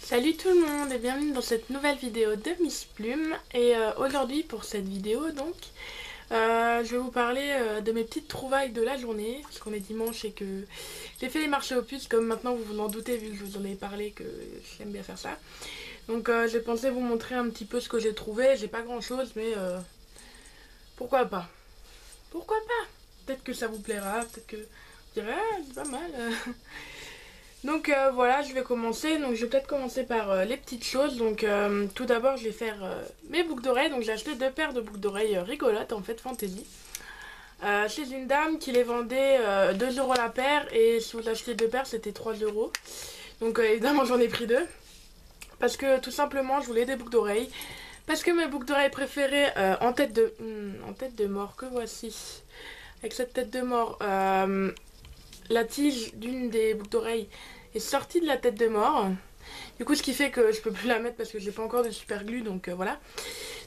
Salut tout le monde et bienvenue dans cette nouvelle vidéo de Miss Plume. Et aujourd'hui pour cette vidéo donc je vais vous parler de mes petites trouvailles de la journée, parce qu'on est dimanche et que j'ai fait les marchés aux puces, comme maintenant vous vous en doutez vu que je vous en ai parlé que j'aime bien faire ça. Donc j'ai pensé vous montrer un petit peu ce que j'ai trouvé. J'ai pas grand chose mais pourquoi pas. Pourquoi pas. Peut-être que ça vous plaira, peut-être que vous direz ah c'est pas mal. Donc voilà, je vais commencer. Donc je vais peut-être commencer par les petites choses. Donc tout d'abord je vais faire mes boucles d'oreilles. Donc j'ai acheté 2 paires de boucles d'oreilles rigolotes en fait fantasy. Chez une dame qui les vendait 2 € la paire. Et si vous achetez 2 paires c'était 3 €. Donc évidemment j'en ai pris 2. Parce que tout simplement je voulais des boucles d'oreilles. Parce que mes boucles d'oreilles préférées en tête de mort que voici. Avec cette tête de mort. La tige d'une des boucles d'oreilles est sortie de la tête de mort. Du coup ce qui fait que je peux plus la mettre parce que j'ai pas encore de super glue, donc voilà.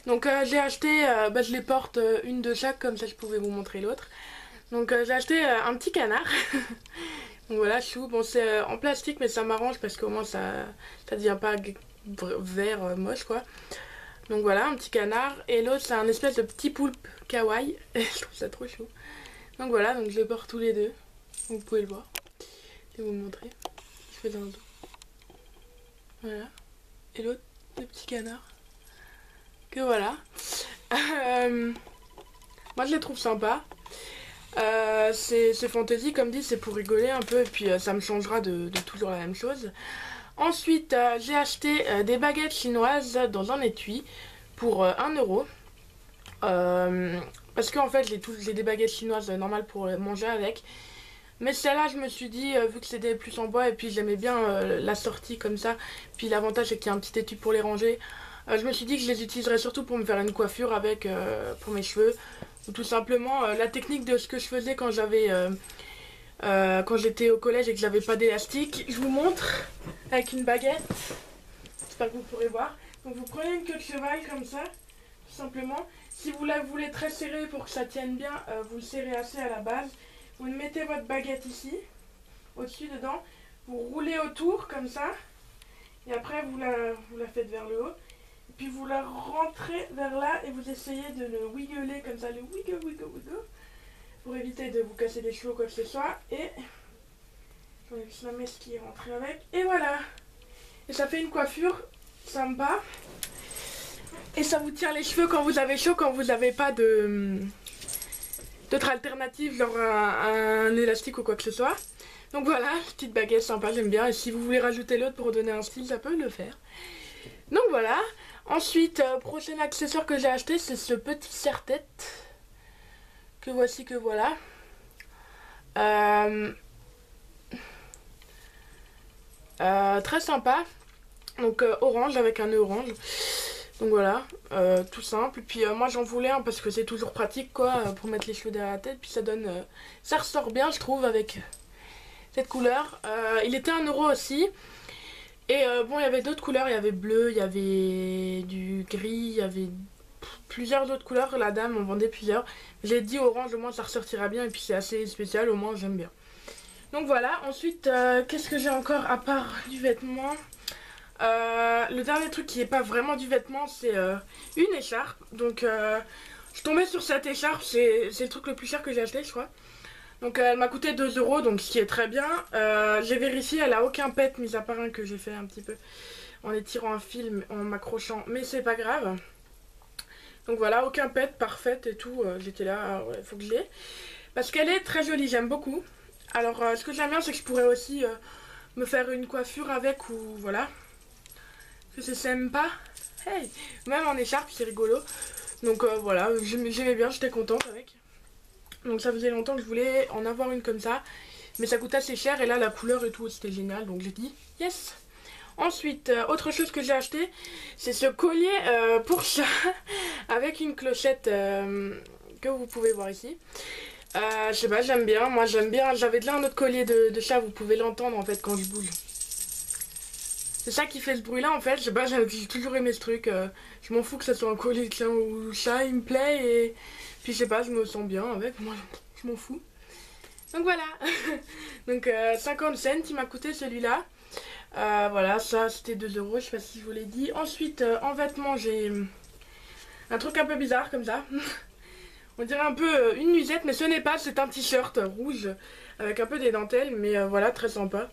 Donc j'ai acheté, je les porte une de chaque, comme ça je pouvais vous montrer l'autre. Donc j'ai acheté un petit canard. Donc voilà, chou. Bon c'est en plastique mais ça m'arrange parce qu'au moins ça devient pas vert moche quoi. Donc voilà, un petit canard. Et l'autre c'est un espèce de petit poulpe kawaii. Je trouve ça trop chou. Donc voilà, donc je les porte tous les deux. Vous pouvez le voir. Je vais vous le montrer. Je fais dans le dos. Voilà. Et l'autre, le petit canard. Que voilà. Moi je les trouve sympas. C'est fantasy comme dit, c'est pour rigoler un peu. Et puis ça me changera de toujours la même chose. Ensuite j'ai acheté des baguettes chinoises dans un étui pour 1 €. Parce qu'en fait j'ai des baguettes chinoises normales pour manger avec. Mais celle-là, je me suis dit, vu que c'était plus en bois et puis j'aimais bien la sortie comme ça, puis l'avantage c'est qu'il y a un petit étui pour les ranger, je me suis dit que je les utiliserais surtout pour me faire une coiffure avec, pour mes cheveux, ou tout simplement la technique de ce que je faisais quand quand j'étais au collège et que j'avais pas d'élastique. Je vous montre avec une baguette, j'espère que vous pourrez voir. Donc vous prenez une queue de cheval comme ça, tout simplement. Si vous la voulez très serrée pour que ça tienne bien, vous le serrez assez à la base. Vous mettez votre baguette ici, au-dessus dedans, vous roulez autour comme ça, et après vous la faites vers le haut, et puis vous la rentrez vers là et vous essayez de le wiggler comme ça, le wiggle, pour éviter de vous casser les cheveux ou quoi que ce soit, et j'enlève juste la mèche qui est rentrée avec, et voilà. Et ça fait une coiffure sympa, et ça vous tire les cheveux quand vous avez chaud, quand vous n'avez pas d'autres alternatives, genre un élastique ou quoi que ce soit. Donc voilà, petite baguette sympa, j'aime bien. Et si vous voulez rajouter l'autre pour donner un style, ça peut le faire. Donc voilà. Ensuite, prochain accessoire que j'ai acheté, c'est ce petit serre-tête. Que voici, que voilà. Très sympa. Donc orange, avec un nœud orange. Donc voilà, tout simple. Puis moi j'en voulais un parce que c'est toujours pratique quoi, pour mettre les cheveux derrière la tête. Puis ça donne, ça ressort bien je trouve avec cette couleur. Il était 1 € aussi. Et bon il y avait d'autres couleurs, il y avait bleu, il y avait du gris, il y avait plusieurs autres couleurs. La dame en vendait plusieurs. J'ai dit orange, au moins ça ressortira bien et puis c'est assez spécial, au moins j'aime bien. Donc voilà, ensuite qu'est-ce que j'ai encore à part du vêtement? Le dernier truc qui est pas vraiment du vêtement, c'est une écharpe. Donc je tombais sur cette écharpe, c'est le truc le plus cher que j'ai acheté je crois. Donc elle m'a coûté 2 €, donc ce qui est très bien. J'ai vérifié, elle a aucun pet, mis à part un que j'ai fait un petit peu en étirant un fil, en m'accrochant, mais c'est pas grave. Donc voilà, aucun pet, parfaite et tout, j'étais là, ouais, faut que je l'ai. Parce qu'elle est très jolie, j'aime beaucoup. Alors ce que j'aime bien c'est que je pourrais aussi me faire une coiffure avec ou voilà. Parce que c'est sympa. Hey, même en écharpe c'est rigolo. Donc voilà, j'aimais bien, j'étais contente avec. Donc ça faisait longtemps que je voulais en avoir une comme ça. Mais ça coûte assez cher et là la couleur et tout c'était génial. Donc j'ai dit yes. Ensuite, autre chose que j'ai acheté, c'est ce collier pour chat avec une clochette que vous pouvez voir ici. Je sais pas, j'aime bien, moi j'aime bien. J'avais déjà un autre collier de chat, vous pouvez l'entendre en fait quand je bouge. C'est ça qui fait ce bruit là en fait, je sais pas, j'ai toujours aimé ce truc, je m'en fous que ça soit un collier de chien ou chat, il me plaît et puis je sais pas, je me sens bien avec, moi je m'en fous. Donc voilà, donc 50 cents il m'a coûté celui-là. Voilà, ça c'était 2 euros, je sais pas si je vous l'ai dit. Ensuite, en vêtements, j'ai un truc un peu bizarre comme ça. On dirait un peu une nuisette, mais ce n'est pas, c'est un t-shirt rouge avec un peu des dentelles, mais voilà, très sympa.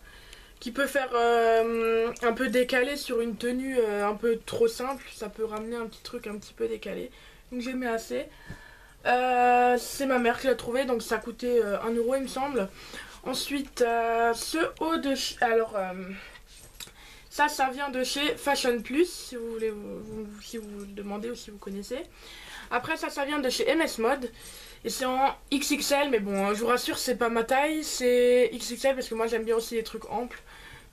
Qui peut faire un peu décalé sur une tenue un peu trop simple, ça peut ramener un petit truc un petit peu décalé. Donc j'ai mis assez. C'est ma mère qui l'a trouvé, donc ça coûtait 1 euro il me semble. Ensuite, ce haut de... Alors, ça vient de chez Fashion Plus, si vous voulez, si vous demandez ou si vous connaissez. Après ça vient de chez MS Mode. Et c'est en XXL, mais bon, je vous rassure, c'est pas ma taille, c'est XXL parce que moi j'aime bien aussi les trucs amples.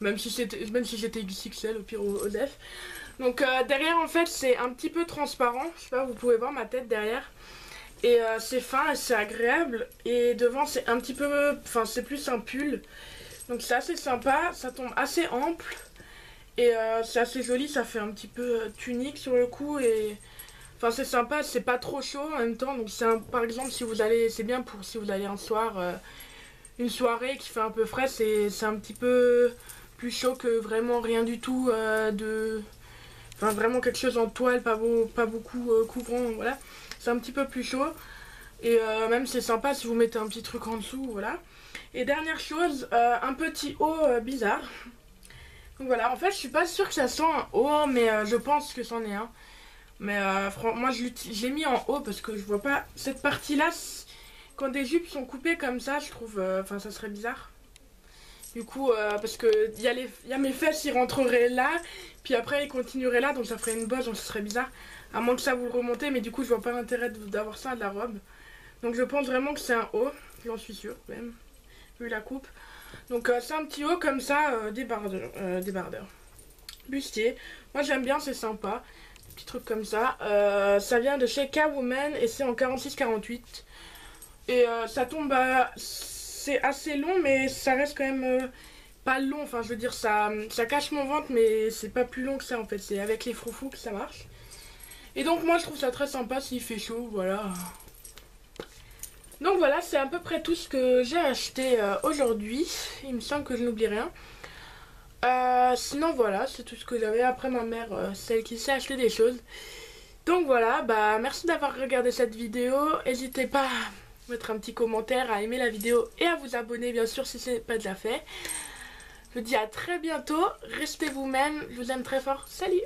Même si j'étais XXL au pire au def. Donc derrière en fait c'est un petit peu transparent. Je sais pas, vous pouvez voir ma tête derrière. Et c'est fin et c'est agréable. Et devant c'est un petit peu... Enfin c'est plus un pull. Donc c'est assez sympa, ça tombe assez ample. Et c'est assez joli, ça fait un petit peu tunique sur le cou et... Enfin c'est sympa, c'est pas trop chaud en même temps. Donc c'est par exemple si vous allez... C'est bien pour si vous allez un soir... une soirée qui fait un peu frais, c'est un petit peu plus chaud que vraiment rien du tout Enfin vraiment quelque chose en toile, pas beaucoup couvrant, voilà. C'est un petit peu plus chaud. Et même c'est sympa si vous mettez un petit truc en dessous, voilà. Et dernière chose, un petit haut bizarre. Donc voilà, en fait je suis pas sûre que ça soit un haut, mais je pense que c'en est un. Mais moi je l'ai mis en haut parce que je vois pas cette partie-là. Quand des jupes sont coupées comme ça, je trouve... Enfin ça serait bizarre. Du coup, parce que y a mes fesses, ils rentreraient là, puis après ils continueraient là, donc ça ferait une bosse, donc ce serait bizarre. À moins que ça vous le remontez, mais du coup je vois pas l'intérêt d'avoir ça de la robe. Donc je pense vraiment que c'est un haut, j'en suis sûre même, vu la coupe. Donc c'est un petit haut comme ça, débardeur. Bustier. Moi j'aime bien, c'est sympa. Petit truc comme ça. Ça vient de chez K-Woman et c'est en 46-48. Et ça tombe à... C'est assez long, mais ça reste quand même pas long. Enfin, je veux dire, ça cache mon ventre, mais c'est pas plus long que ça en fait. C'est avec les froufous que ça marche. Et donc, moi, je trouve ça très sympa s'il fait chaud, voilà. Donc voilà, c'est à peu près tout ce que j'ai acheté aujourd'hui. Il me semble que je n'oublie rien. Sinon, voilà, c'est tout ce que j'avais. Après, ma mère, celle qui sait acheter des choses. Donc voilà, bah merci d'avoir regardé cette vidéo. N'hésitez pas mettre un petit commentaire, à aimer la vidéo et à vous abonner bien sûr si ce n'est pas déjà fait. Je vous dis à très bientôt, restez vous-même, je vous aime très fort, salut!